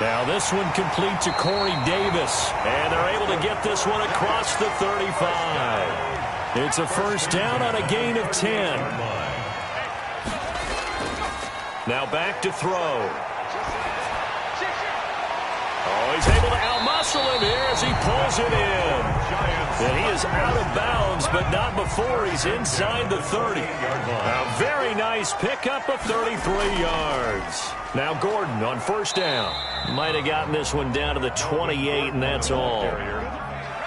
Now this one complete to Corey Davis. And they're able to get this one across the 35. It's a first down on a gain of 10. Now back to throw. Oh, he's able to outmuscle him here as he pulls it in. And he is out of bounds, but not before he's inside the 30. A very nice pickup of 33 yards. Now Gordon on first down. Might have gotten this one down to the 28, and that's all.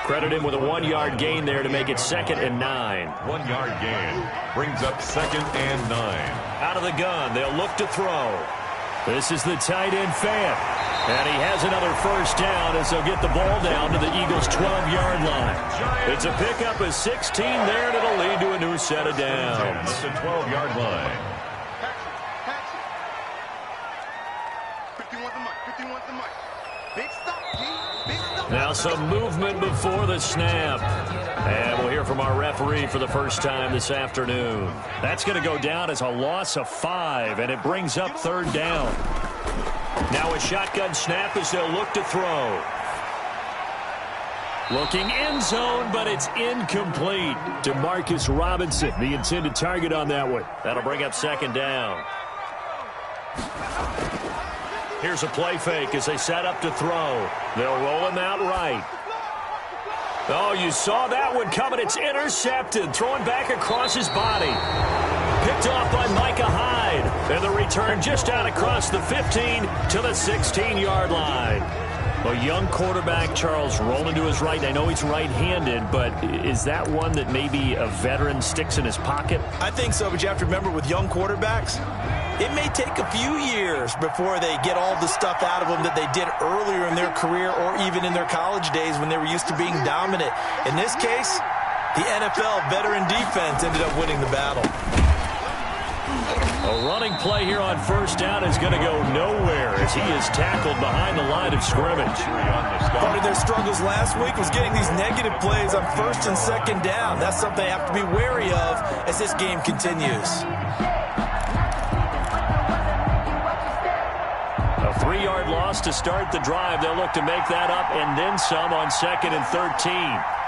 Credit him with a 1-yard gain there to make it 2nd and 9. 1-yard gain brings up 2nd and 9. Out of the gun, they'll look to throw. This is the tight end Fant. And he has another first down as they'll get the ball down to the Eagles' 12-yard line. It's a pickup of 16 there, and it'll lead to a new set of downs. At the 12-yard line. Now some movement before the snap. And we'll hear from our referee for the first time this afternoon. That's going to go down as a loss of 5, and it brings up 3rd down. Now a shotgun snap as they'll look to throw. Looking end zone, but it's incomplete. Demarcus Robinson, the intended target on that one. That'll bring up 2nd down. Here's a play fake as they set up to throw. They'll roll him out right. Oh, you saw that one coming. It's intercepted. Throwing back across his body. Picked off by Micah Hyde. And the return just out across the 15 to the 16-yard line. A young quarterback, Charles, rolling to his right. I know he's right-handed, but is that one that maybe a veteran sticks in his pocket? I think so, but you have to remember with young quarterbacks, it may take a few years before they get all the stuff out of them that they did earlier in their career or even in their college days when they were used to being dominant. In this case, the NFL veteran defense ended up winning the battle. A running play here on first down is going to go nowhere as he is tackled behind the line of scrimmage. Part of their struggles last week was getting these negative plays on 1st and 2nd down. That's something they have to be wary of as this game continues. A 3-yard loss to start the drive. They'll look to make that up and then some on 2nd and 13.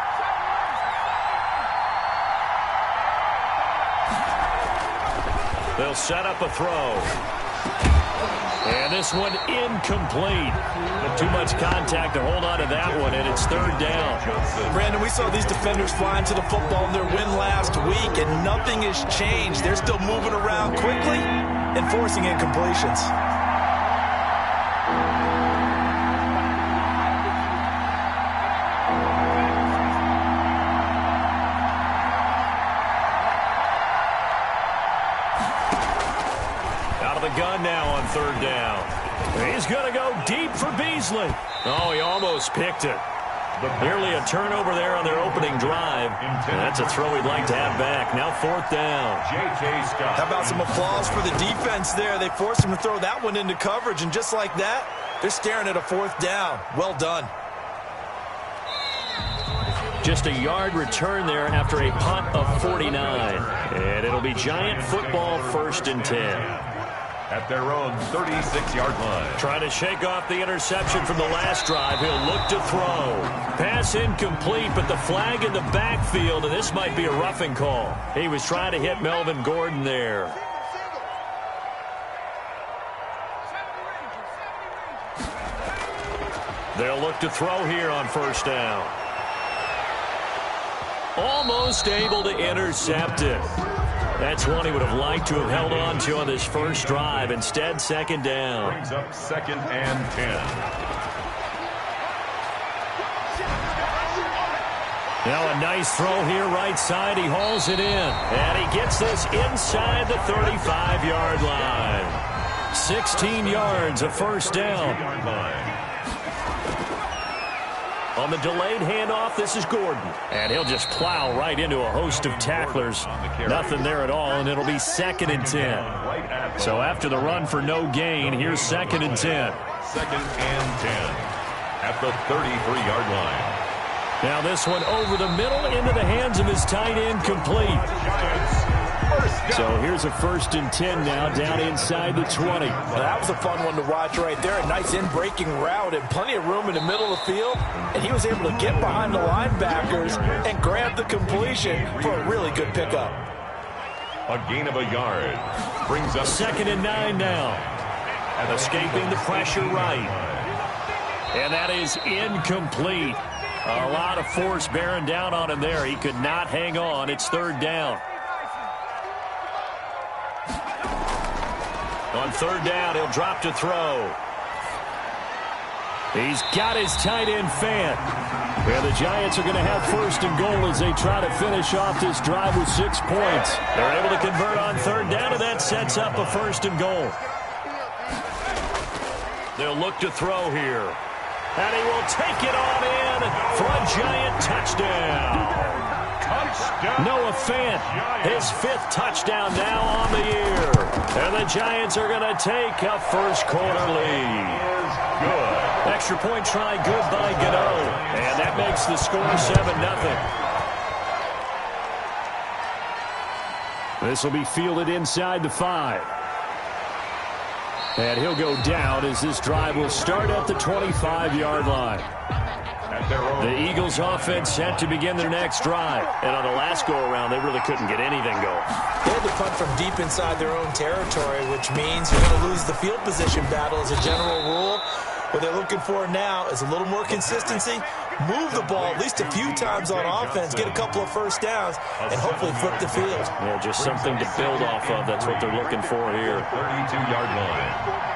They'll set up a throw. And this one incomplete. Too much contact to hold on to that one, and it's 3rd down. Brandon, we saw these defenders flying to the football in their win last week, and nothing has changed. They're still moving around quickly and forcing incompletions. Gun now on 3rd down. He's going to go deep for Beasley. Oh, he almost picked it. Nearly a turnover there on their opening drive. And that's a throw he'd like to have back. Now 4th down. How about some applause for the defense there? They forced him to throw that one into coverage, and just like that, they're staring at a 4th down. Well done. Just a yard return there after a punt of 49. And it'll be Giant football 1st and 10. At their own 36-yard line. Trying to shake off the interception from the last drive. He'll look to throw. Pass incomplete, but the flag in the backfield, and this might be a roughing call. He was trying to hit Melvin Gordon there. They'll look to throw here on 1st down. Almost able to intercept it. That's one he would have liked to have held on to on this first drive. Instead, 2nd down. Brings up 2nd and 10. Now a nice throw here right side. He hauls it in. And he gets this inside the 35-yard line. 16 yards, a first down. On the delayed handoff, this is Gordon. And he'll just plow right into a host of tacklers. Nothing there at all, and it'll be 2nd and 10. So after the run for no gain, here's 2nd and 10. 2nd and 10 at the 33-yard line. Now this one over the middle into the hands of his tight end complete. So here's a 1st and 10 now, down inside the 20. Well, that was a fun one to watch right there. A nice in-breaking route and plenty of room in the middle of the field. And he was able to get behind the linebackers and grab the completion for a really good pickup. A gain of a yard brings up 2nd and 9 now. And escaping the pressure right. And that is incomplete. A lot of force bearing down on him there. He could not hang on. It's 3rd down. On 3rd down, he'll drop to throw. He's got his tight end Fant. And the Giants are going to have 1st and goal as they try to finish off this drive with 6 points. They're able to convert on 3rd down, and that sets up a 1st and goal. They'll look to throw here. And he will take it on in for a Giant touchdown. Noah Fant, his 5th touchdown now on the year. And the Giants are going to take a first-quarter lead. good. Extra point try good by Gano. And that makes the score 7-0. This will be fielded inside the 5. And he'll go down as this drive will start at the 25-yard line. The Eagles offense set to begin their next drive. And on the last go-around, they really couldn't get anything going. They had to punt from deep inside their own territory, which means you're going to lose the field position battle as a general rule. What they're looking for now is a little more consistency, move the ball at least a few times on offense, get a couple of first downs, and hopefully flip the field. Yeah, just something to build off of. That's what they're looking for here. 32-yard line.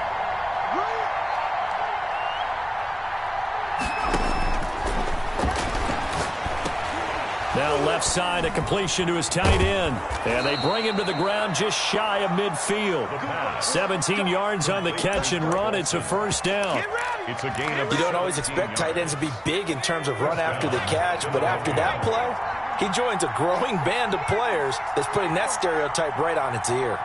Now left side, a completion to his tight end. And they bring him to the ground just shy of midfield. 17 yards on the catch and run. It's a first down. It's a gain of... You don't always expect tight ends to be big in terms of run after the catch, but after that play, he joins a growing band of players that's putting that stereotype right on its ear.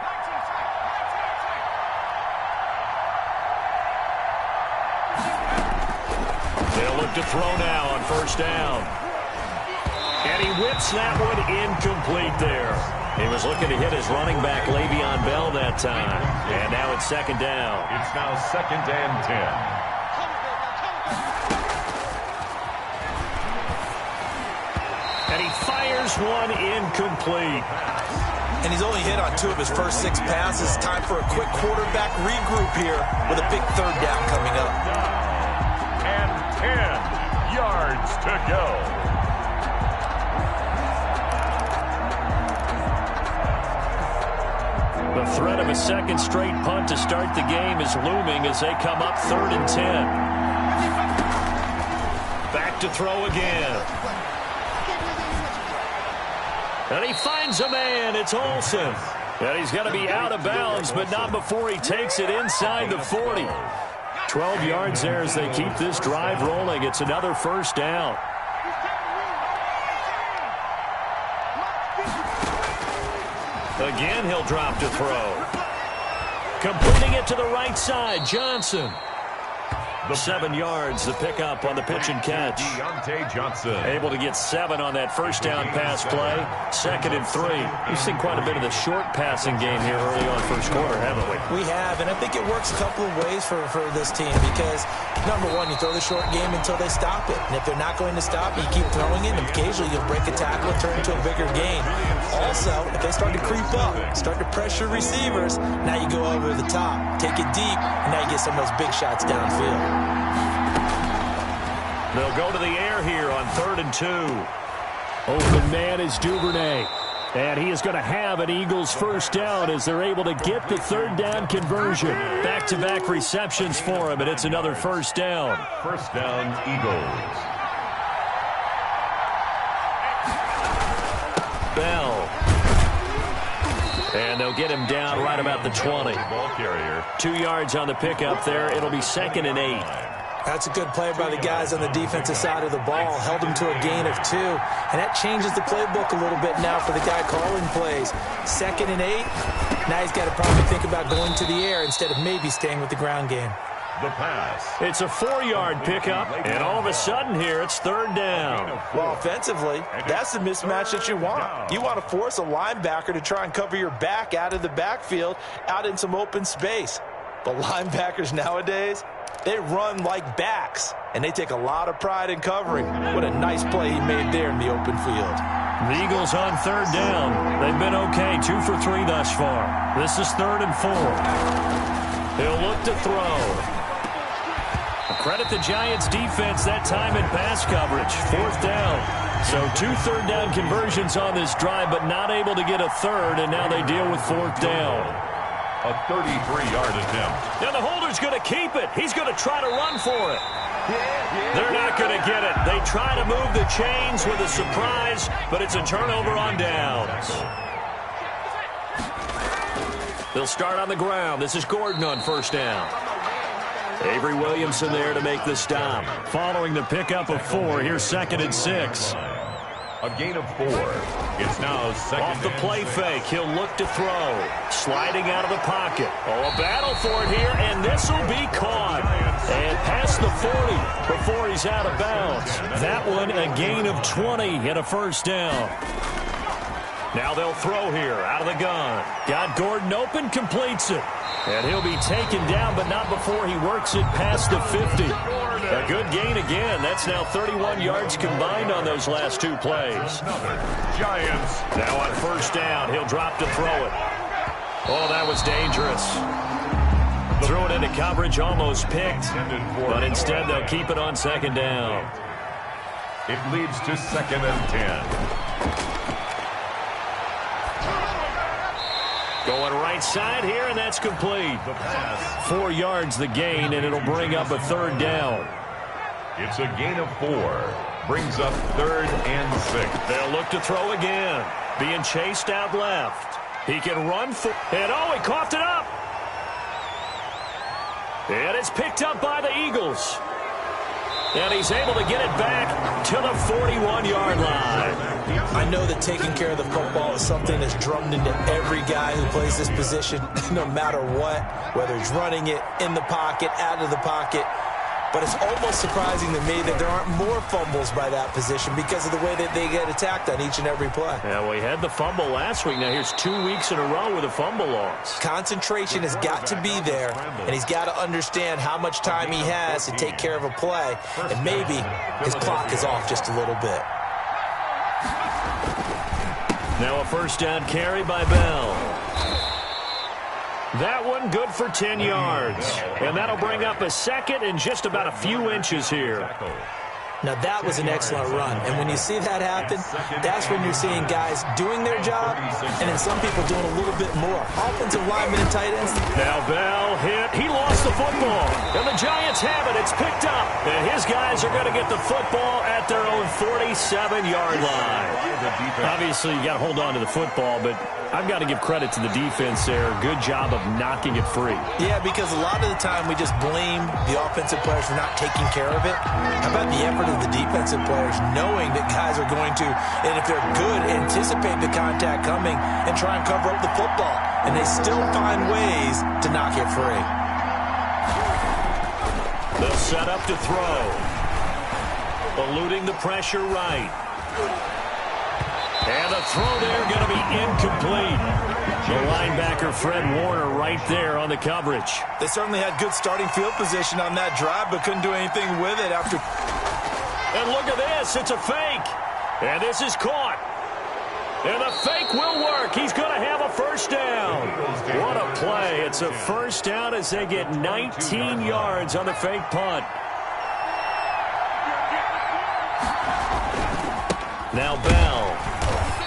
They'll look to throw now on first down. And he whips that one incomplete there. He was looking to hit his running back, Le'Veon Bell, that time. And now it's second down. It's now 2nd and 10. And he fires one incomplete. And he's only hit on 2 of his first 6 passes. Time for a quick quarterback regroup here with a big third down coming up. And 10 yards to go. The threat of a second straight punt to start the game is looming as they come up 3rd and 10. Back to throw again. And he finds a man. It's Olsen. And he's going to be out of bounds, but not before he takes it inside the 40. 12 yards there as they keep this drive rolling. It's another first down. Again, he'll drop to throw. Completing it to the right side, Johnson. 7 yards, the pickup on the pitch and catch. Deontay Johnson. Able to get 7 on that first down pass play. 2nd and 3. We've seen quite a bit of the short passing game here early on first quarter, haven't we? We have, and I think it works a couple of ways for this team because, number one, you throw the short game until they stop it. And if they're not going to stop it, you keep throwing it, and occasionally you'll break a tackle and turn it into a bigger gain. Also, if they start to creep up, start to pressure receivers, now you go over the top, take it deep, and now you get some of those big shots downfield. They'll go to the air here on 3rd and 2. Open man is Duvernay. And he is going to have an Eagles first down as they're able to get the third down conversion. Back-to-back receptions for him, and it's another first down. First down, Eagles. Bell. And they'll get him down right about the 20. Ball carrier. 2 yards on the pickup there. It'll be 2nd and 8. That's a good play by the guys on the defensive side of the ball. Held him to a gain of 2. And that changes the playbook a little bit now for the guy calling plays. 2nd and 8. Now he's got to probably think about going to the air instead of maybe staying with the ground game. The pass. It's a 4-yard pickup, and all of a sudden here, it's third down. Well, offensively, that's the mismatch that you want. You want to force a linebacker to try and cover your back out of the backfield, out in some open space. But linebackers nowadays, they run like backs, and they take a lot of pride in covering. What a nice play he made there in the open field. The Eagles on third down. They've been okay, 2 for 3 thus far. This is 3rd and 4. He'll look to throw. Credit the Giants defense that time in pass coverage. 4th down. So 2 third-down conversions on this drive, but not able to get a third, and now they deal with 4th down. A 33-yard attempt. Now the holder's going to keep it. He's going to try to run for it. They're not going to get it. They try to move the chains with a surprise, but it's a turnover on downs. They'll start on the ground. This is Gordon on 1st down. Avery Williamson there to make the stop. Following the pickup of 4, here's 2nd and 6. A gain of 4. It's now 2nd. Off the play fake, he'll look to throw. Sliding out of the pocket. Oh, a battle for it here, and this will be caught. And past the 40 before he's out of bounds. That one a gain of 20 and a 1st down. Now they'll throw here out of the gun. Got Gordon open, completes it. And he'll be taken down, but not before he works it past the 50. A good gain again. That's now 31 yards combined on those last 2 plays. Giants. Now on 1st down, he'll drop to throw it. Oh, that was dangerous. Threw it into coverage, almost picked. But instead, they'll keep it on 2nd down. It leads to 2nd and 10. Going right side here, and that's complete. 4 yards the gain, and it'll bring up a 3rd down. It's a gain of 4. Brings up 3rd and 6. They'll look to throw again. Being chased out left. He can run for, and oh, he coughed it up. And it's picked up by the Eagles. And he's able to get it back to the 41-yard line. I know that taking care of the football is something that's drummed into every guy who plays this position, no matter what, whether it's running it, in the pocket, out of the pocket. But it's almost surprising to me that there aren't more fumbles by that position because of the way that they get attacked on each and every play. Yeah, we had the fumble last week. Now here's 2 weeks in a row with a fumble loss. Concentration has got to be there, and he's got to understand how much time he has to take care of a play, and maybe his clock is off just a little bit. Now a 1st down carry by Bell. That one good for 10 yards. And that'll bring up a 2nd and just about a few inches here. Now, that was an excellent run. And when you see that happen, that's when you're seeing guys doing their job and then some people doing a little bit more. Offensive linemen and tight ends. Now Bell hit. He lost the football. And the Giants have it. It's picked up. And his guys are going to get the football at their own 47-yard line. Obviously, you got to hold on to the football, but I've got to give credit to the defense there. Good job of knocking it free. Yeah, because a lot of the time we just blame the offensive players for not taking care of it. How about the effort of the defensive players knowing that guys are going to, and if they're good, anticipate the contact coming and try and cover up the football. And they still find ways to knock it free. They'll set up to throw. Eluding the pressure right. And the throw there going to be incomplete. The linebacker, Fred Warner, right there on the coverage. They certainly had good starting field position on that drive, but couldn't do anything with it after. And look at this. It's a fake. And this is caught. And the fake will work. He's going to have a 1st down. What a play. It's a 1st down as they get 19 yards on the fake punt. Now Bell.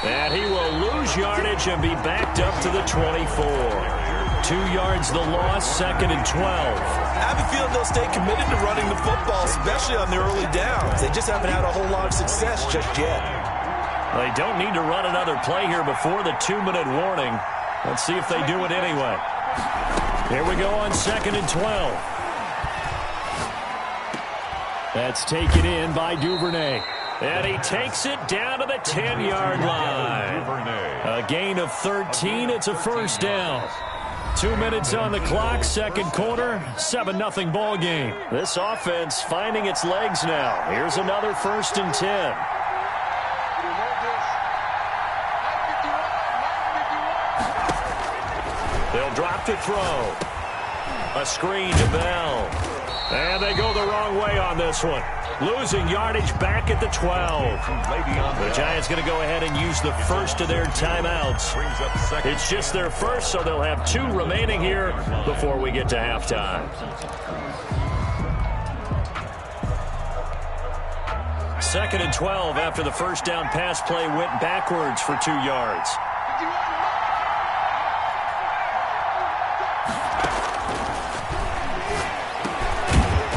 And he will lose yardage and be backed up to the 24. 2 yards the loss, 2nd and 12. I have a feeling they'll stay committed to running the football, especially on the early downs. They just haven't had a whole lot of success just yet. They don't need to run another play here before the 2-minute warning. Let's see if they do it anyway. Here we go on 2nd and 12. That's taken in by Duvernay. And he takes it down to the 10-yard line. A gain of 13. It's a 1st down. 2 minutes on the clock, second quarter, 7-0 ball game. This offense finding its legs now. Here's another 1st and 10. They'll drop to throw. A screen to Bell. And they go the wrong way on this one. Losing yardage back at the 12. The Giants going to go ahead and use the first of their timeouts. It's just their first, so they'll have 2 remaining here before we get to halftime. Second and 12 after the first down pass play went backwards for 2 yards.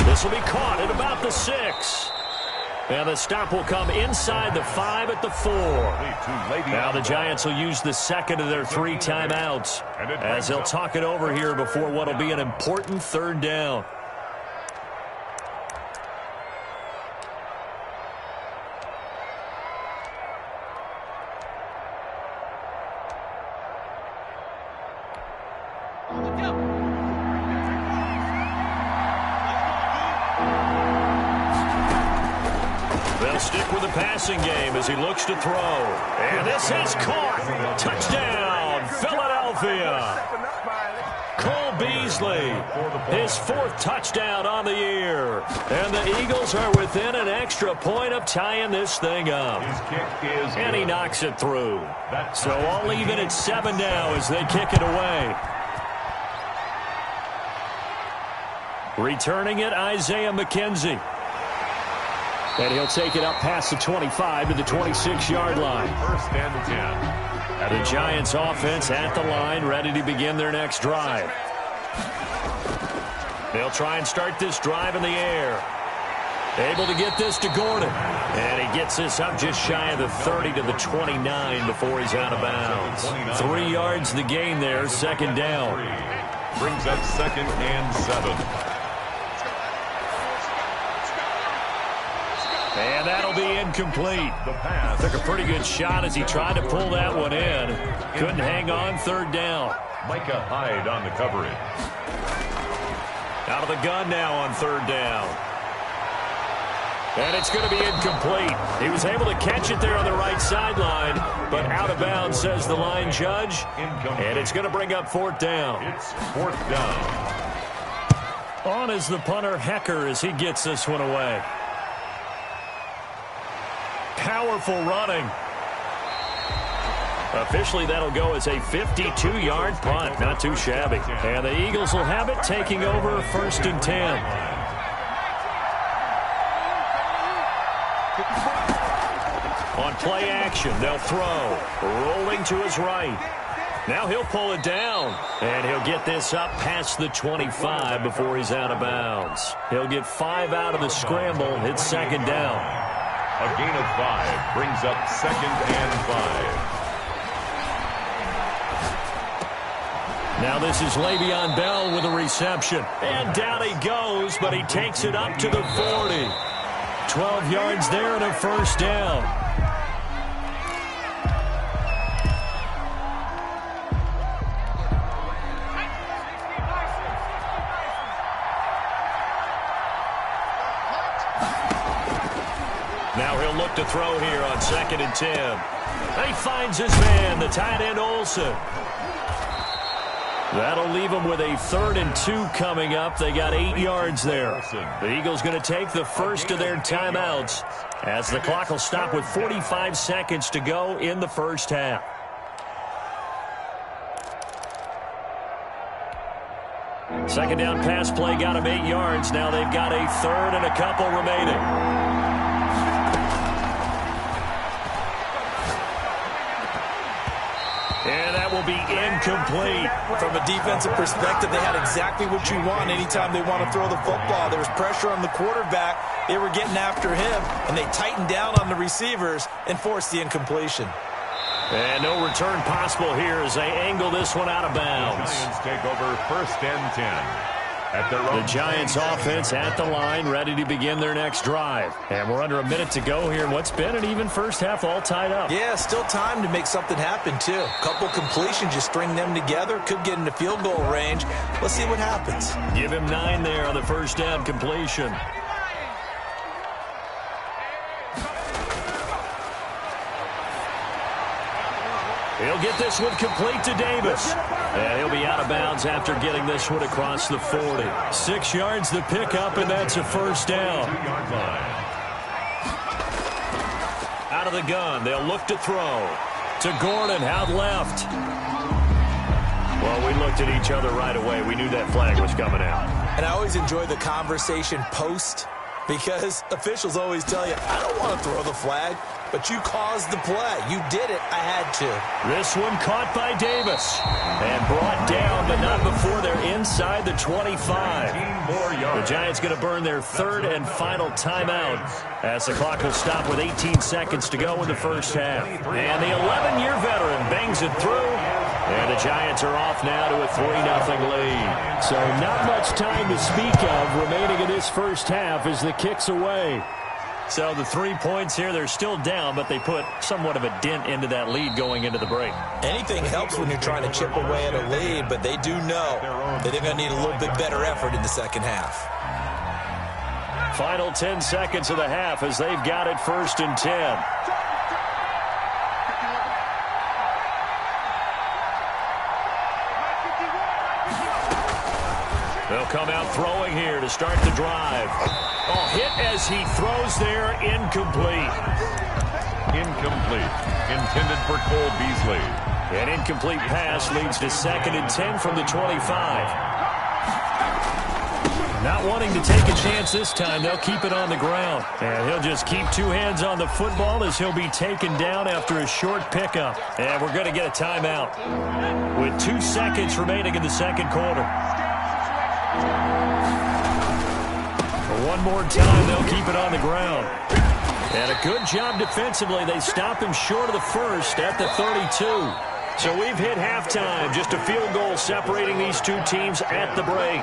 This will be caught at about the 6. And the stop will come inside the 5 at the 4. Now the Giants will use the second of their 3 timeouts as they'll talk it over here before what will be an important 3rd down. Stick with the passing game as he looks to throw. And this is caught. Touchdown, Philadelphia. Cole Beasley, his 4th touchdown on the year. And the Eagles are within an extra point of tying this thing up. And he knocks it through. So all even at 7 now as they kick it away. Returning it, Isaiah McKenzie. And he'll take it up past the 25 to the 26-yard line. 1st and 10. The Giants offense at the line, ready to begin their next drive. They'll try and start this drive in the air. Able to get this to Gordon. And he gets this up just shy of the 30 to the 29 before he's out of bounds. 3 yards the gain there, 2nd down. Brings up 2nd and 7. And that'll be incomplete. Took a pretty good shot as he tried to pull that one in. Couldn't hang on, 3rd down. Micah Hyde on the coverage. Out of the gun now on 3rd down. And it's going to be incomplete. He was able to catch it there on the right sideline, but out of bounds, says the line judge. And it's going to bring up 4th down. It's 4th down. On is the punter, Hecker, as he gets this one away. Powerful running. Officially, that'll go as a 52-yard punt. Not too shabby. And the Eagles will have it, taking over 1st and 10. On play action, they'll throw. Rolling to his right. Now he'll pull it down. And he'll get this up past the 25 before he's out of bounds. He'll get 5 out of the scramble. It's 2nd down. A gain of 5 brings up 2nd and 5. Now this is Le'Veon Bell with a reception. And down he goes, but he takes it up to the 40. 12 yards there and a 1st down. Now he'll look to throw here on 2nd and 10. And he finds his man, the tight end Olsen. That'll leave them with a 3rd and 2 coming up. They got 8 yards there. The Eagles going to take the first of their timeouts as the clock will stop with 45 seconds to go in the first half. Second down pass play got them 8 yards. Now they've got a 3rd and a couple remaining. And that will be incomplete. From a defensive perspective, they had exactly what you want anytime they want to throw the football. There was pressure on the quarterback. They were getting after him, and they tightened down on the receivers and forced the incompletion. And no return possible here as they angle this one out of bounds. The Giants take over 1st and 10. at their The Giants offense at the line, ready to begin their next drive. And we're under a minute to go here in what's been an even first half, all tied up. Yeah, still time to make something happen, too. A couple completions, you string them together, could get into field goal range. Let's see what happens. Give him 9 there on the first down completion. He'll get this one complete to Davis. And he'll be out of bounds after getting this one across the 40. 6 yards the pickup, and that's a first down. Out of the gun, they'll look to throw. To Gordon, out left. Well, we looked at each other right away. We knew that flag was coming out. And I always enjoy the conversation post, because officials always tell you, I don't want to throw the flag, but you caused the play. You did it. I had to. This one caught by Davis and brought down, but not before they're inside the 25. The Giants going to burn their 3rd and final timeout as the clock will stop with 18 seconds to go in the first half. And the 11-year veteran bangs it through. And the Giants are off now to a 3-0 lead. So not much time to speak of remaining in this first half as the kick's away. So the 3 points here, they're still down, but they put somewhat of a dent into that lead going into the break. Anything helps when you're trying to chip away at a lead, but they do know that they're going to need a little bit better effort in the second half. Final 10 seconds of the half as they've got it 1st and 10. They'll come out throwing here to start the drive. Oh, hit as he throws there, incomplete. Incomplete. Intended for Cole Beasley. An incomplete pass leads to 2nd and 10 from the 25. Not wanting to take a chance this time, they'll keep it on the ground. And he'll just keep 2 hands on the football as he'll be taken down after a short pickup. And we're going to get a timeout with 2 seconds remaining in the second quarter. One more time, they'll keep it on the ground. And a good job defensively. They stop him short of the first at the 32. So we've hit halftime. Just a field goal separating these 2 teams at the break.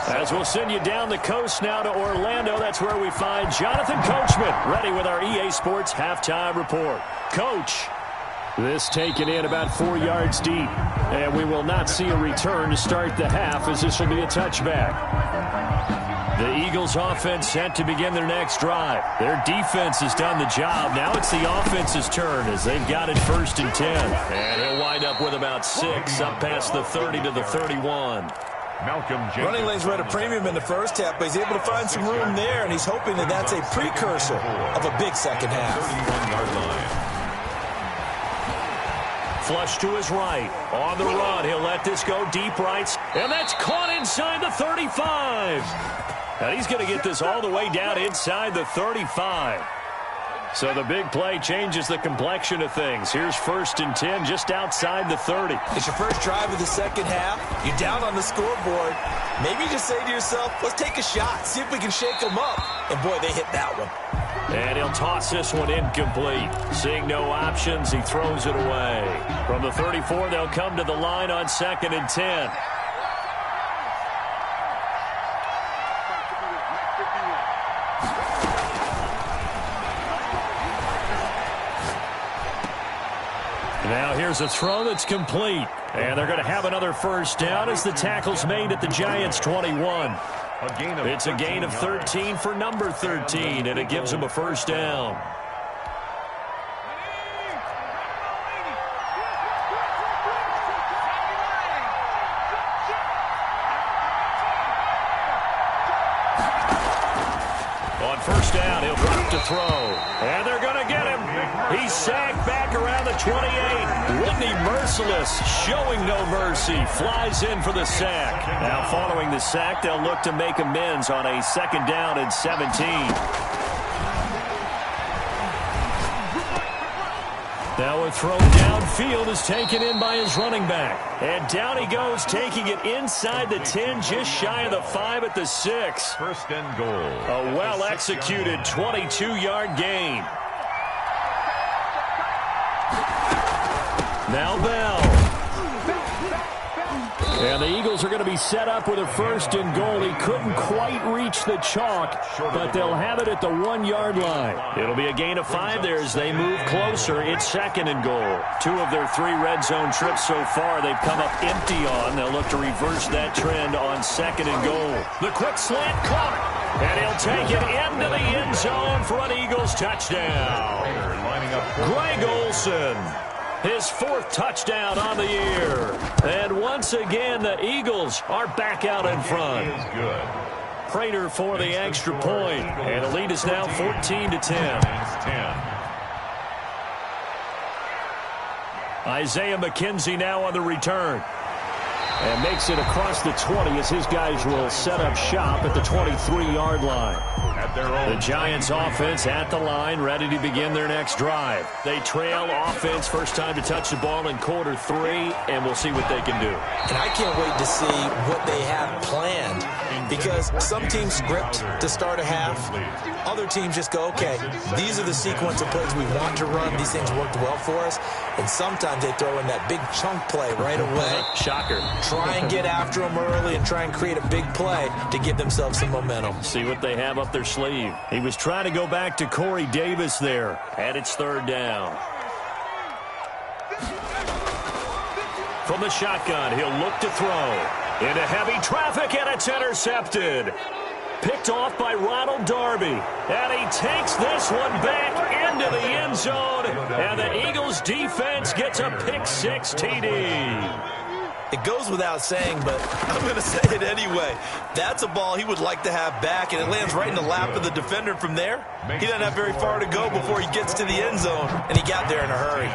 As we'll send you down the coast now to Orlando, that's where we find Jonathan Coachman, ready with our EA Sports halftime report. Coach. This taken in about 4 yards deep. And we will not see a return to start the half as this will be a touchback. The Eagles offense set to begin their next drive. Their defense has done the job. Now it's the offense's turn as they've got it 1st and 10. And he'll wind up with about 6 up past the 30 to the 31. Running lanes were at a premium in the first half, but he's able to find some room there, and he's hoping that that's a precursor of a big second half. Flush to his right. On the run, he'll let this go deep right. And that's caught inside the 35. And he's going to get this all the way down inside the 35. So the big play changes the complexion of things. Here's 1st and 10 just outside the 30. It's your first drive of the second half. You're down on the scoreboard. Maybe you just say to yourself, let's take a shot, see if we can shake them up. And boy, they hit that one. And he'll toss this one incomplete. Seeing no options, he throws it away. From the 34, they'll come to the line on 2nd and 10. Now here's a throw that's complete. And they're going to have another first down as the tackle's made at the Giants' 21. It's a gain of 13 for number 13, and it gives them a first down. On first down, he'll drop to throw. And they're going to get him. He's sacked back around the 28. Whitney Merciless, showing no mercy, flies in for the sack. Now following the sack, they'll look to make amends on a 2nd down and 17. Now a throw downfield is taken in by his running back. And down he goes, taking it inside the 10, just shy of the 5 at the 6. 1st and goal. A well-executed 22-yard gain. Now Bell. And the Eagles are going to be set up with a 1st and goal. He couldn't quite reach the chalk, but they'll have it at the 1-yard line. It'll be a gain of 5 there as they move closer. It's 2nd and goal. 2 of their 3 red zone trips so far they've come up empty on. They'll look to reverse that trend on 2nd and goal. The quick slant caught. And he'll take it into the end zone for an Eagles touchdown. Greg Olsen, his 4th touchdown on the year. And once again, the Eagles are back out in front. Prater for the extra point. And the lead is now 14-10. Isaiah McKenzie now on the return. And makes it across the 20 as his guys will set up shop at the 23-yard line. The Giants offense at the line, ready to begin their next drive. They trail offense, first time to touch the ball in quarter 3, and we'll see what they can do. And I can't wait to see what they have planned, because some teams script to start a half. Other teams just go, okay, these are the sequence of plays we want to run. These things worked well for us. And sometimes they throw in that big chunk play right away. Shocker. Try and get after them early and try and create a big play to give themselves some momentum. See what they have up their sleeve. He was trying to go back to Corey Davis there. And it's 3rd down. From the shotgun, he'll look to throw. Into heavy traffic, and it's intercepted. Picked off by Ronald Darby. And he takes this one back into the end zone. And the Eagles defense gets a pick-6 TD. It goes without saying, but I'm going to say it anyway. That's a ball he would like to have back, and it lands right in the lap of the defender from there. He doesn't have very far to go before he gets to the end zone, and he got there in a hurry.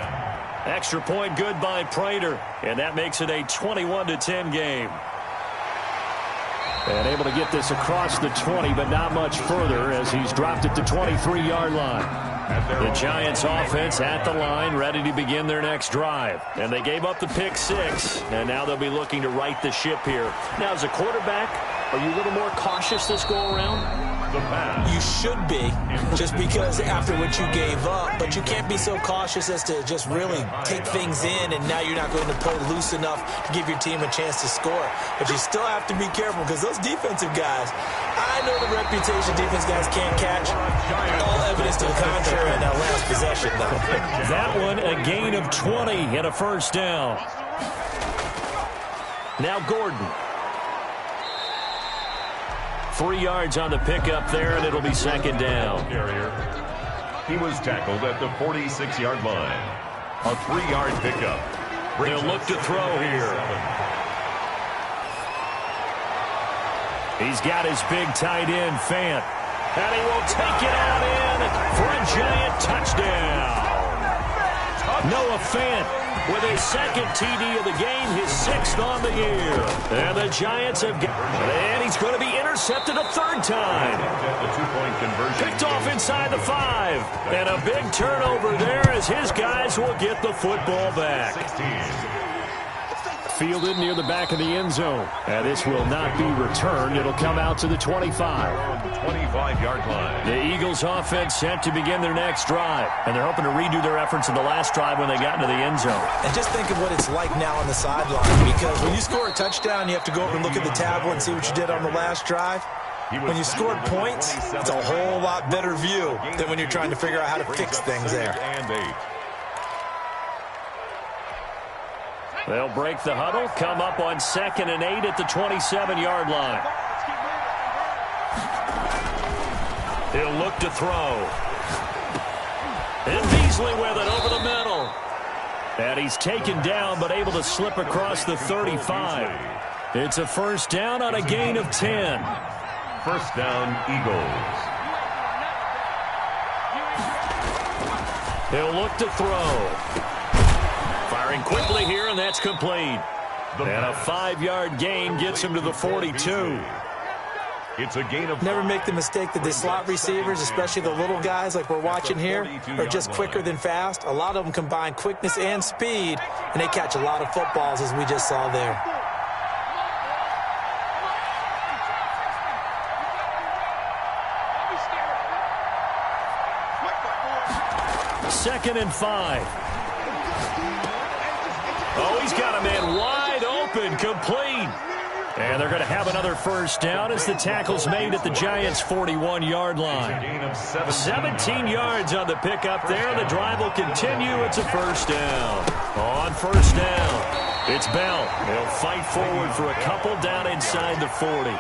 Extra point good by Prater, and that makes it a 21-10 game. And able to get this across the 20, but not much further as he's dropped it to 23-yard line. The Giants offense at the line, ready to begin their next drive. And they gave up the pick-6, and now they'll be looking to right the ship here. Now, as a quarterback, are you a little more cautious this go-around? You should be, just because after what you gave up, but you can't be so cautious as to just really take things in, and now you're not going to play loose enough to give your team a chance to score. But you still have to be careful, because those defensive guys, I know the reputation defense guys can't catch. All evidence to the contrary in that last possession, though. That one, a gain of 20 and a 1st down. Now Gordon. 3 yards on the pickup there, and it'll be 2nd down. He was tackled at the 46-yard line. A 3-yard pickup. They'll look to throw here. He's got his big tight end, Fant. And he will take it out in for a Giant touchdown. Noah Fant with his 2nd TD of the game, his 6th on the year. And the Giants have got, and he's going to be intercepted a 3rd time. Picked off inside the 5. And a big turnover there as his guys will get the football back. Fielded near the back of the end zone. And this will not be returned. It'll come out to the 25. 25-yard line. The Eagles offense set to begin their next drive. And they're hoping to redo their efforts in the last drive when they got into the end zone. And just think of what it's like now on the sideline, because when you score a touchdown, you have to go over and look at the tablet and see what you did on the last drive. When you scored points, it's a whole lot better view than when you're trying to figure out how to fix things there. They'll break the huddle, come up on 2nd and 8 at the 27-yard line. He'll look to throw. And Beasley with it over the middle. And he's taken down, but able to slip across the 35. It's a 1st down on a gain of 10. 1st down, Eagles. He'll look to throw. Firing quickly here, and that's complete. And a 5-yard gain gets him to the 42. It's a gain of... Never make the mistake that the slot receivers, especially the little guys like we're watching here, are just quicker than fast. A lot of them combine quickness and speed, and they catch a lot of footballs, as we just saw there. Second and 5. Oh, he's got a man wide open. open, complete. And they're going to have another first down as the tackle's made at the Giants' 41-yard line. 17 yards on the pickup there. The drive will continue. It's a first down. On first down, it's Bell. He'll fight forward for a couple down inside the 40.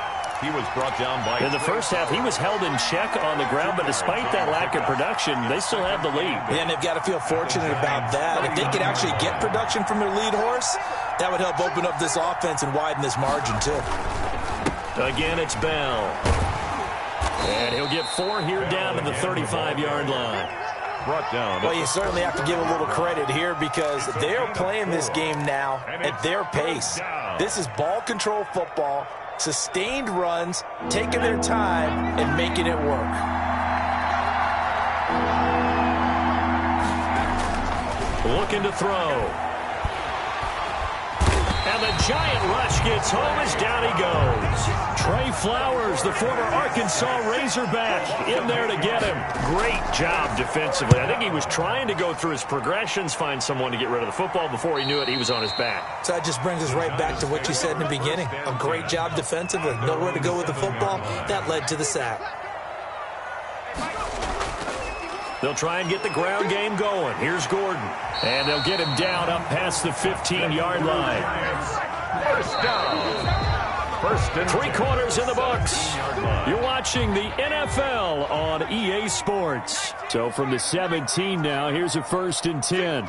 He was brought down by... In the first half, he was held in check on the ground, but despite that lack of production, they still have the lead. And they've got to feel fortunate about that. If they could actually get production from their lead horse, that would help open up this offense and widen this margin, too. Again, it's Bell. And he'll get 4 here down to the 35-yard line. Brought down. Well, you certainly have to give a little credit here because they're playing this game now at their pace. This is ball control football. Sustained runs, taking their time, and making it work. Looking to throw. And the giant rush gets home as down he goes. Trey Flowers, the former Arkansas Razorback, in there to get him. Great job defensively. I think he was trying to go through his progressions, find someone to get rid of the football. Before he knew it, he was on his back. So that just brings us right back to what you said in the beginning. A great job defensively. Nowhere to go with the football. That led to the sack. They'll try and get the ground game going. Here's Gordon. And they'll get him down up past the 15-yard line. First down. First and 3 quarters in the books. You're watching the NFL on EA Sports. So from the 17 now, here's a 1st and 10.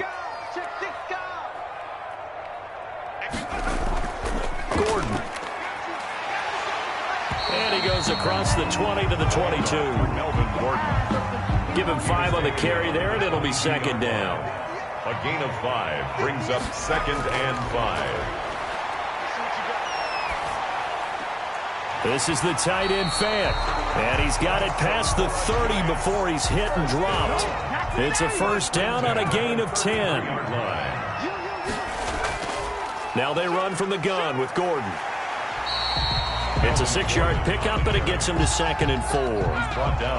Gordon. And he goes across the 20 to the 22. Melvin Gordon. Give him 5 on the carry there, and it'll be 2nd down. A gain of 5 brings up 2nd and 5. This is the tight end Fant, and he's got it past the 30 before he's hit and dropped. It's a first down on a gain of 10. Now they run from the gun with Gordon. It's a 6-yard pickup, and it gets him to 2nd and 4.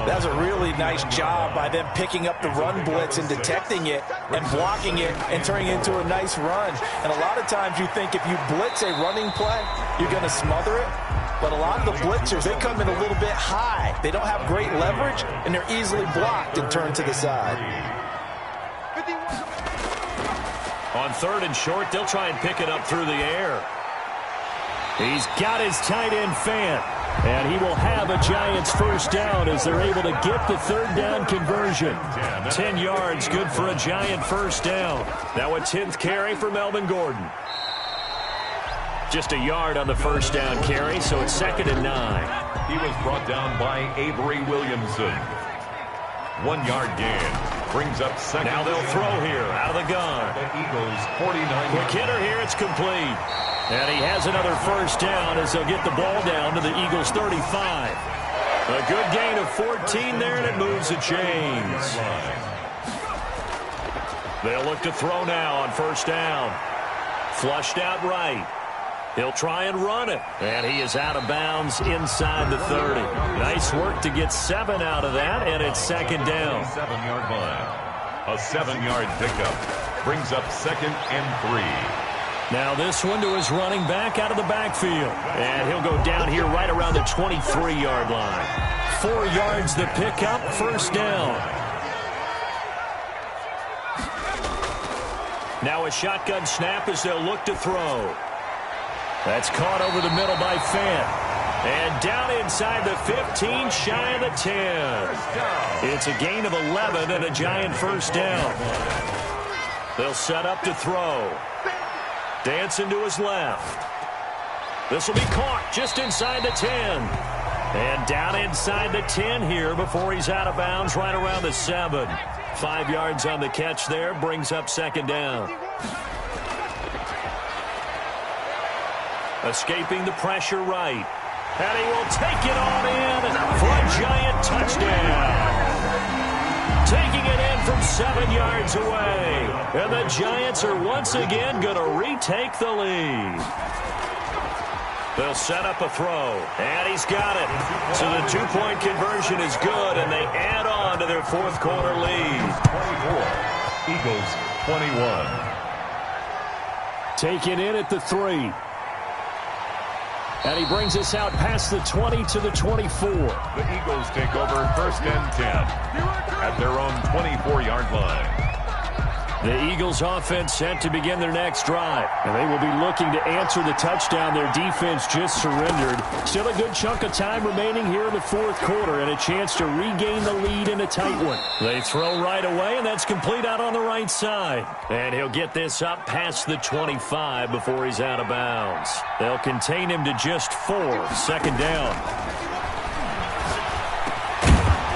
That's a really nice job by them picking up the run blitz and detecting it and blocking it and turning it into a nice run. And a lot of times you think if you blitz a running play, you're going to smother it. But a lot of the blitzers, they come in a little bit high. They don't have great leverage, and they're easily blocked and turned to the side. On 3rd and short, they'll try and pick it up through the air. He's got his tight end Fant, and he will have a Giants first down as they're able to get the 3rd down conversion. 10 yards, good for a Giant first down. Now a 10th carry for Melvin Gordon. Just a yard on the first down carry, so it's 2nd and 9. He was brought down by Avery Williamson. 1-yard gain brings up 2nd. Now they'll throw here out of the gun. The Eagles 49. Quick hitter here, it's complete. And he has another first down as they'll get the ball down to the Eagles 35. A good gain of 14 there, and it moves the chains. They'll look to throw now on first down. Flushed out right. He'll try and run it. And he is out of bounds inside the 30. Nice work to get 7 out of that, and it's 2nd down. 7-yard line. A 7-yard pickup brings up 2nd and 3. Now this one to his running back out of the backfield. And he'll go down here right around the 23-yard line. 4 yards the pickup, first down. Now a shotgun snap as they'll look to throw. That's caught over the middle by Fant. And down inside the 15, shy of the 10. It's a gain of 11 and a Giant first down. They'll set up to throw. Dancing to his left. This will be caught just inside the 10. And down inside the 10 here before he's out of bounds right around the 7. 5 yards on the catch there, brings up 2nd down. Escaping the pressure right. And he will take it on in for a Giant touchdown. Taking it in from 7 yards away. And the Giants are once again going to retake the lead. They'll set up a throw. And he's got it. So the 2-point conversion is good, and they add on to their 4th quarter lead. 24. Eagles 21. Taken in at the 3. And he brings us out past the 20 to the 24. The Eagles take over 1st and 10 at their own 24-yard line. The Eagles offense set to begin their next drive. And they will be looking to answer the touchdown their defense just surrendered. Still a good chunk of time remaining here in the 4th quarter and a chance to regain the lead in a tight one. They throw right away, and that's complete out on the right side. And he'll get this up past the 25 before he's out of bounds. They'll contain him to just 4. 2nd down.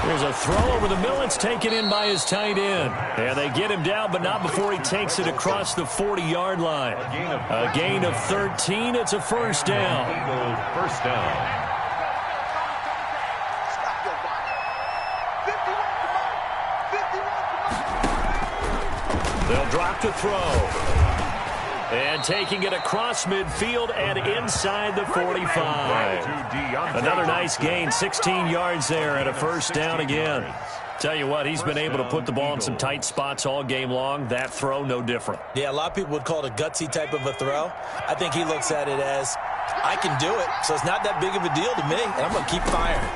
There's a throw over the middle. It's taken in by his tight end. And they get him down, but not before he takes it across the 40-yard line. A gain of 13. It's a 1st down. Eagles 1st down. They'll drop to throw. And taking it across midfield and inside the 45. Another nice gain, 16 yards there and a 1st down again. Tell you what, he's been able to put the ball in some tight spots all game long. That throw, no different. Yeah, a lot of people would call it a gutsy type of a throw. I think he looks at it as, I can do it, so it's not that big of a deal to me, and I'm going to keep firing.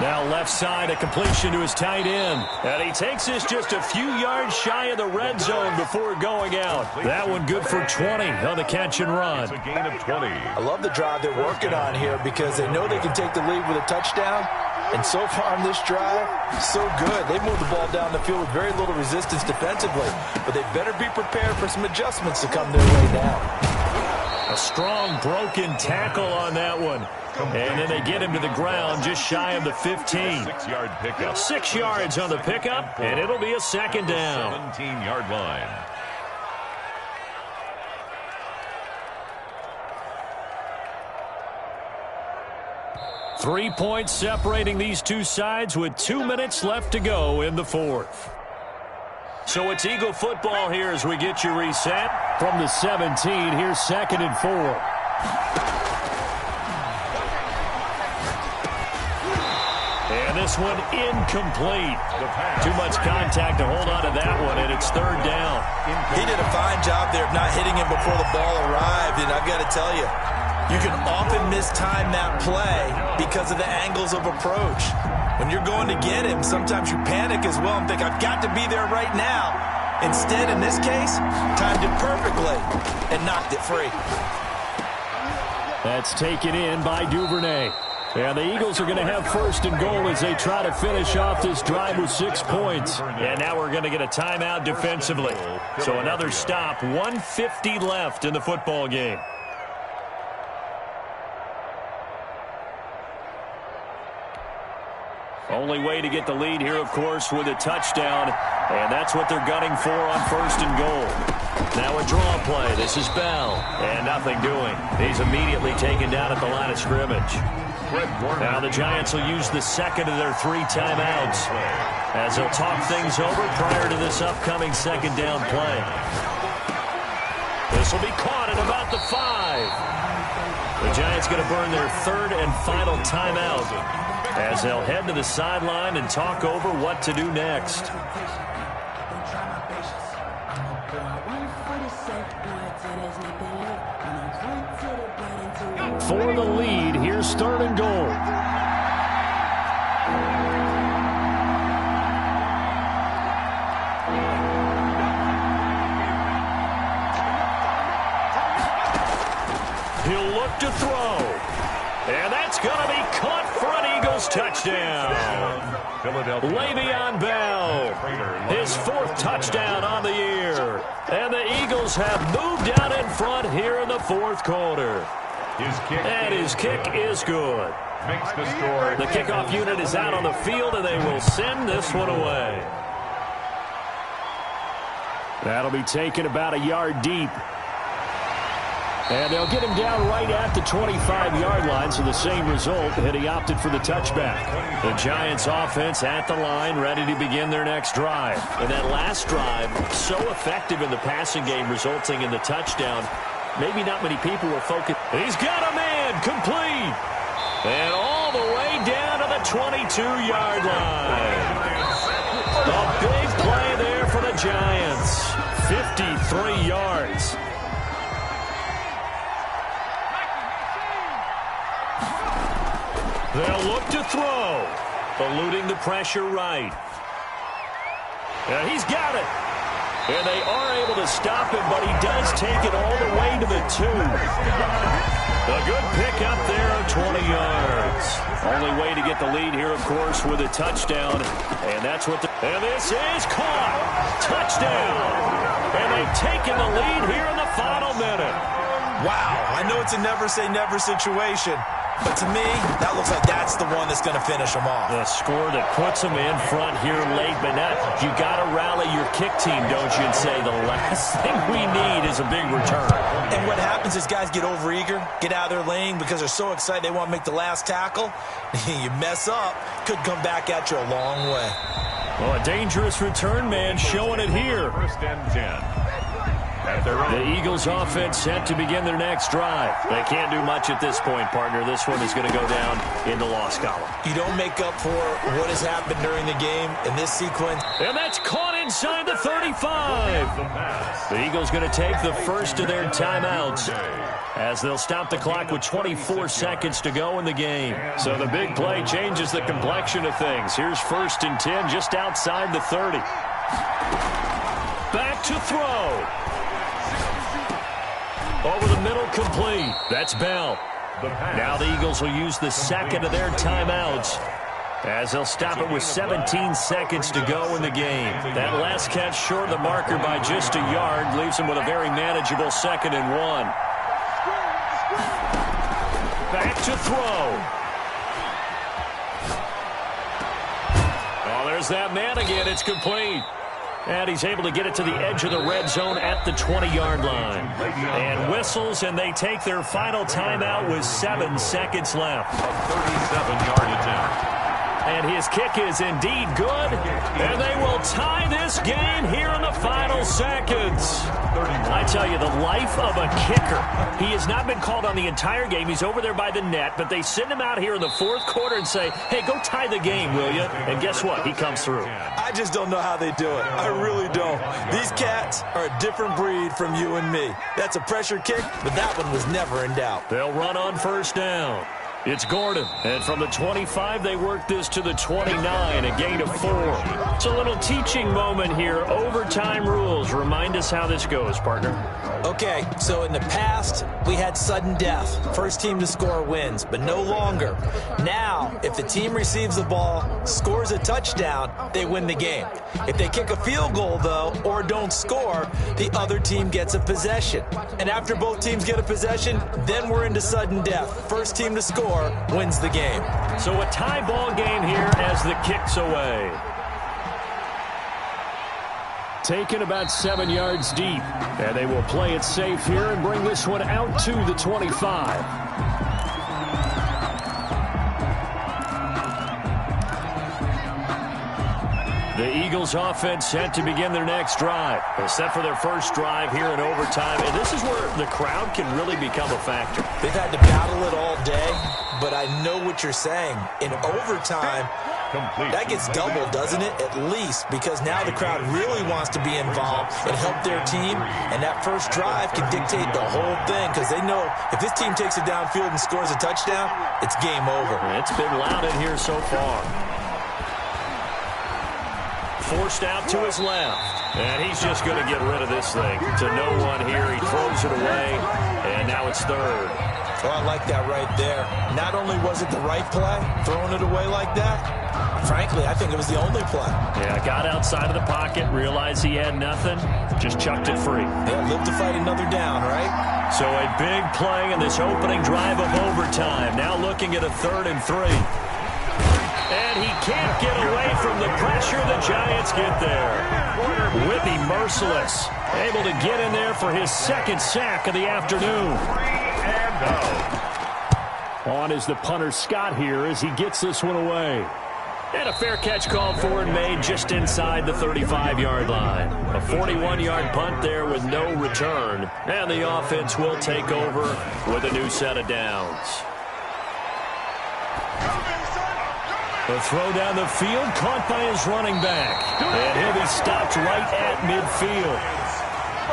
Now left side, a completion to his tight end. And he takes this just a few yards shy of the red zone before going out. That one good for 20 on the catch and run. It's a gain of 20. I love the drive they're working on here because they know they can take the lead with a touchdown. And so far on this drive, so good. They moved the ball down the field with very little resistance defensively. But they better be prepared for some adjustments to come their way now. A strong broken tackle on that one. And then they get him to the ground just shy of the 15. 6-yard pickup. 6 yards on the pickup, and it'll be a 2nd down. 17-yard line. Three points separating these two sides with 2 minutes left to go in the 4th. So it's Eagle football here as we get you reset. From the 17, here's 2nd and 4. And this one incomplete. Too much contact to hold on to that one, and it's 3rd down. He did a fine job there of not hitting him before the ball arrived, and I've got to tell you, you can often mistime that play because of the angles of approach. When you're going to get him, sometimes you panic as well and think, I've got to be there right now. Instead, in this case, timed it perfectly and knocked it free. That's taken in by Duvernay. And the Eagles are going to have 1st and goal as they try to finish off this drive with 6 points. And now we're going to get a timeout defensively. So another stop, 1:50 left in the football game. Only way to get the lead here, of course, with a touchdown. And that's what they're gunning for on 1st and goal. Now a draw play. This is Bell. And nothing doing. He's immediately taken down at the line of scrimmage. Now the Giants will use the 2nd of their 3 timeouts as they'll talk things over prior to this upcoming 2nd down play. This will be caught at about the 5. The Giants going to burn their 3rd and final timeout as they'll head to the sideline and talk over what to do next. For the lead, here's 3rd and goal. He'll look to throw. And that's going to be caught for an Eagles touchdown. Le'Veon Bell, his 4th touchdown on the year. And the Eagles have moved out in front here in the 4th quarter. His kick is good. Makes the score. The kickoff unit is out on the field, and they will send this one away. That'll be taken about a yard deep. And they'll get him down right at the 25-yard line, so the same result, and he opted for the touchback. The Giants offense at the line, ready to begin their next drive. And that last drive, so effective in the passing game, resulting in the touchdown. Maybe not many people were focused. He's got a man, complete. And all the way down to the 22-yard line. A big play there for the Giants. 53 yards. They'll look to throw. Eluding the pressure right. And he's got it. And they are able to stop him, but he does take it all the way to the 2. A good pick up there of 20 yards. Only way to get the lead here, of course, with a touchdown. And that's what and this is caught. Touchdown. And they've taken the lead here in the final minute. Wow, I know it's a never-say-never situation, but to me, that looks like that's the one that's going to finish them off. The score that puts them in front here late, but now you got to rally your kick team, don't you, and say the last thing we need is a big return. And what happens is guys get overeager, get out of their lane because they're so excited they want to make the last tackle. You mess up, could come back at you a long way. Well, a dangerous return man showing it here. First and 10. The Eagles offense set to begin their next drive. They can't do much at this point, partner. This one is going to go down in the loss column. You don't make up for what has happened during the game in this sequence. And that's caught inside the 35. The Eagles going to take the first of their timeouts as they'll stop the clock with 24 seconds to go in the game. So the big play changes the complexion of things. Here's 1st and 10 just outside the 30. Back to throw. Over the middle, complete. That's Bell. Now the Eagles will use the second of their timeouts as they'll stop it with 17 seconds to go in the game. That last catch short of the marker by just a yard leaves them with a very manageable 2nd and 1. Back to throw. Oh, there's that man again. It's complete. And he's able to get it to the edge of the red zone at the 20-yard line. And whistles, and they take their final timeout with 7 seconds left. A 37-yard attempt. And his kick is indeed good. And they will tie this game here in the final seconds. I tell you, the life of a kicker. He has not been called on the entire game. He's over there by the net, but they send him out here in the 4th quarter and say, hey, go tie the game, will you? And guess what? He comes through. I just don't know how they do it. I really don't. These cats are a different breed from you and me. That's a pressure kick, but that one was never in doubt. They'll run on 1st down. It's Gordon. And from the 25, they work this to the 29, a gain of 4. It's a little teaching moment here. Overtime rules. Remind us how this goes, partner. Okay, so in the past, we had sudden death. First team to score wins, but no longer. Now, if the team receives the ball, scores a touchdown, they win the game. If they kick a field goal, though, or don't score, the other team gets a possession. And after both teams get a possession, then we're into sudden death. First team to score wins the game. So a tie ball game here as the kick's away. Taken about 7 yards deep. And they will play it safe here and bring this one out to the 25. The Eagles offense set to begin their next drive. They're set for their first drive here in overtime. And this is where the crowd can really become a factor. They've had to battle it all day, but I know what you're saying. In overtime, that gets doubled, doesn't it? At least, because now the crowd really wants to be involved and help their team. And that first drive can dictate the whole thing because they know if this team takes it downfield and scores a touchdown, it's game over. It's been loud in here so far. Forced out to his left. And he's just going to get rid of this thing. To no one here. He throws it away. And now it's 3rd. Oh, I like that right there. Not only was it the right play, throwing it away like that, frankly, I think it was the only play. Yeah, got outside of the pocket, realized he had nothing, just chucked it free. Yeah, live to fight another down, right? So a big play in this opening drive of overtime. Now looking at a 3rd and 3. And he can't get away from the pressure. The Giants get there. Whitney merciless. Able to get in there for his 2nd sack of the afternoon. On is the punter Scott here as he gets this one away. And a fair catch called for and made just inside the 35-yard line. A 41-yard punt there with no return. And the offense will take over with a new set of downs. The throw down the field, caught by his running back. And he'll be stopped right at midfield.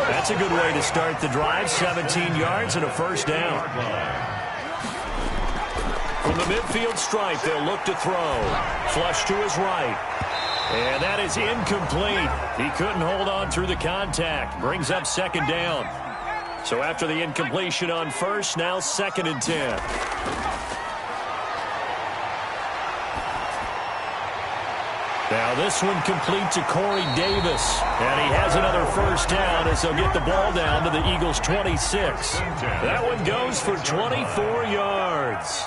That's a good way to start the drive. 17 yards and a 1st down. From the midfield stripe, they'll look to throw. Flush to his right. And that is incomplete. He couldn't hold on through the contact. Brings up second down. So after the incompletion on first, now 2nd and 10. Now this one complete to Corey Davis. And he has another first down as they'll get the ball down to the Eagles' 26. That one goes for 24 yards.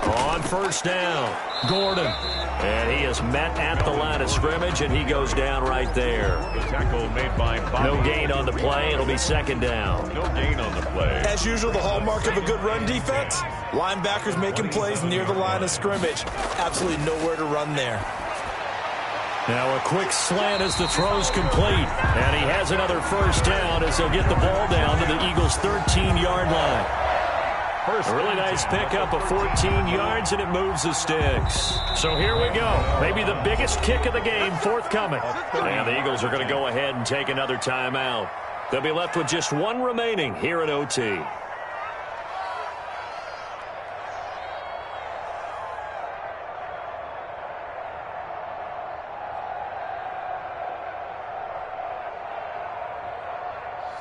On first down, Gordon. And he is met at the line of scrimmage, and he goes down right there. The tackle made by Bobby. No gain on the play. It'll be second down. No gain on the play. As usual, the hallmark of a good run defense, linebackers making plays near the line of scrimmage. Absolutely nowhere to run there. Now a quick slant as the throw's complete. And he has another first down as they'll get the ball down to the Eagles' 13-yard line. A really nice pickup of 14 yards, and it moves the sticks. So here we go. Maybe the biggest kick of the game forthcoming. And the Eagles are going to go ahead and take another timeout. They'll be left with just one remaining here at OT.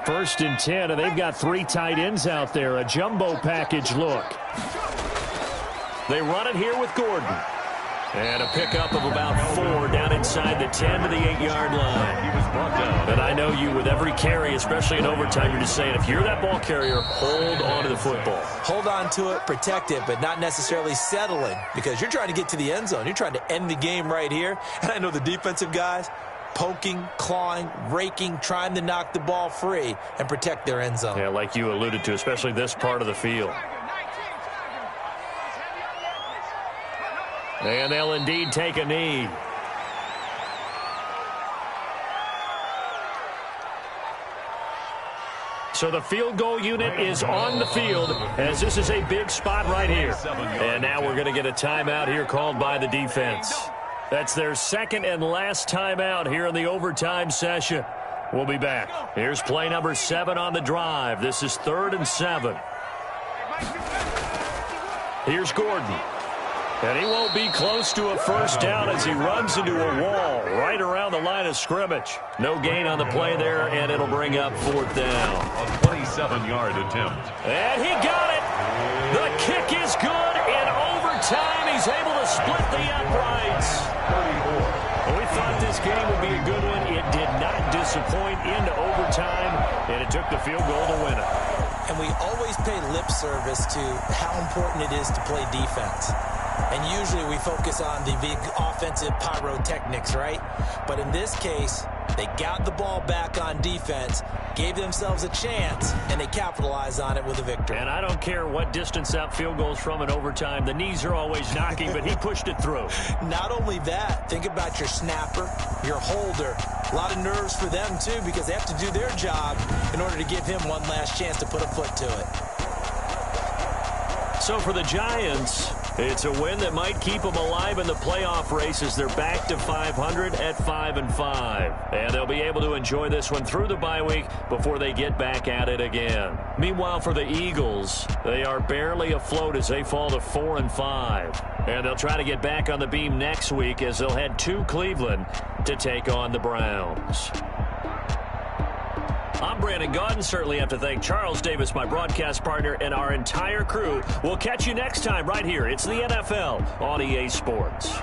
First and 10, and they've got 3 tight ends out there. A jumbo package look. They run it here with Gordon. And a pickup of about 4 down inside the 10 to the 8-yard line. He was brought down. And I know you with every carry, especially in overtime, you're just saying if you're that ball carrier, hold on to the football. Hold on to it, protect it, but not necessarily settling because you're trying to get to the end zone. You're trying to end the game right here. And I know the defensive guys poking, clawing, raking, trying to knock the ball free and protect their end zone. Yeah, like you alluded to, especially this part of the field. And they'll indeed take a knee. So the field goal unit is on the field as this is a big spot right here. And now we're going to get a timeout here called by the defense. That's their second and last timeout here in the overtime session. We'll be back. Here's play number 7 on the drive. This is 3rd and 7. Here's Gordon. And he won't be close to a first down as he runs into a wall right around the line of scrimmage. No gain on the play there, and it'll bring up 4th down. A 27-yard attempt. And he got it. The kick is good. In overtime, he's able to split the uprights. 34. Well, we thought this game would be a good one. It did not disappoint into overtime, and it took the field goal to win it. And we always pay lip service to how important it is to play defense. And usually we focus on the big offensive pyrotechnics, right? But in this case, they got the ball back on defense, gave themselves a chance, and they capitalized on it with a victory. And I don't care what distance that field goes from in overtime. The knees are always knocking, but he pushed it through. Not only that, think about your snapper, your holder. A lot of nerves for them, too, because they have to do their job in order to give him one last chance to put a foot to it. So for the Giants, it's a win that might keep them alive in the playoff race as they're back to 500 at 5-5. And they'll be able to enjoy this one through the bye week before they get back at it again. Meanwhile, for the Eagles, they are barely afloat as they fall to 4-5. And they'll try to get back on the beam next week as they'll head to Cleveland to take on the Browns. I'm Brandon Gaudin. Certainly have to thank Charles Davis, my broadcast partner, and our entire crew. We'll catch you next time right here. It's the NFL on EA Sports.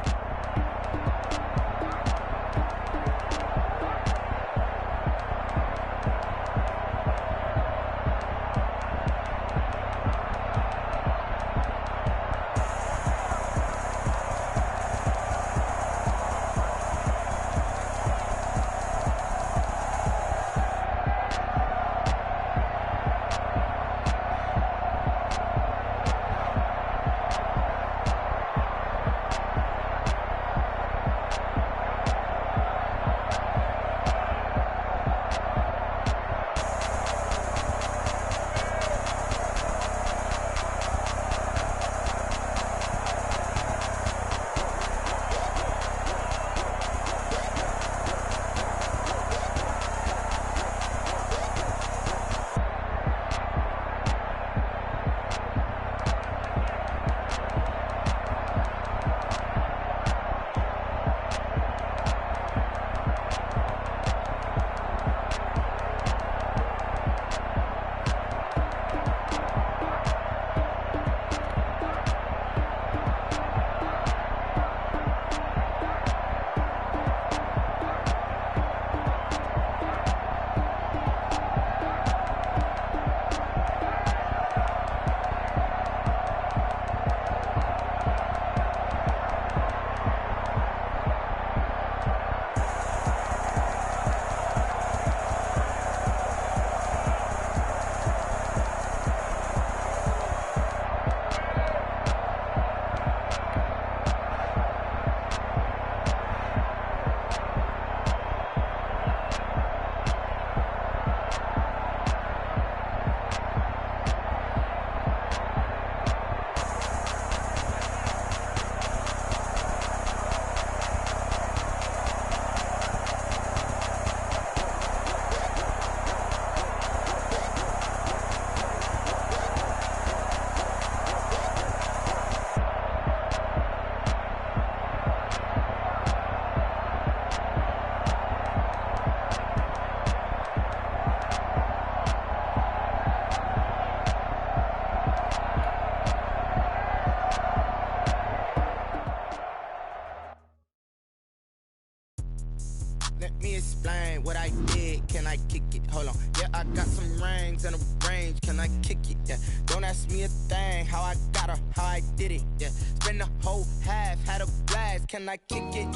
me explain what I did. Can I kick it? Hold on. Yeah, I got some rings and a range. Can I kick it? Yeah. Don't ask me a thing. How I got her, how I did it. Yeah. Spend the whole half, had a blast. Can I kick it?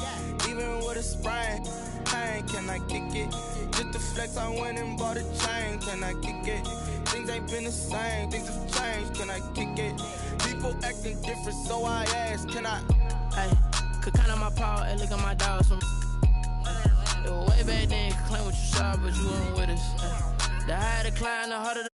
Even with a sprain. Pain, can I kick it? Just the flex, I went and bought a chain. Can I kick it? Things ain't been the same. Things have changed. Can I kick it? People acting different, so I ask. Can I? Hey, could count on my power and look at my dogs. It was way back then, you could claim what you saw, but you weren't with us. The higher the climb, the harder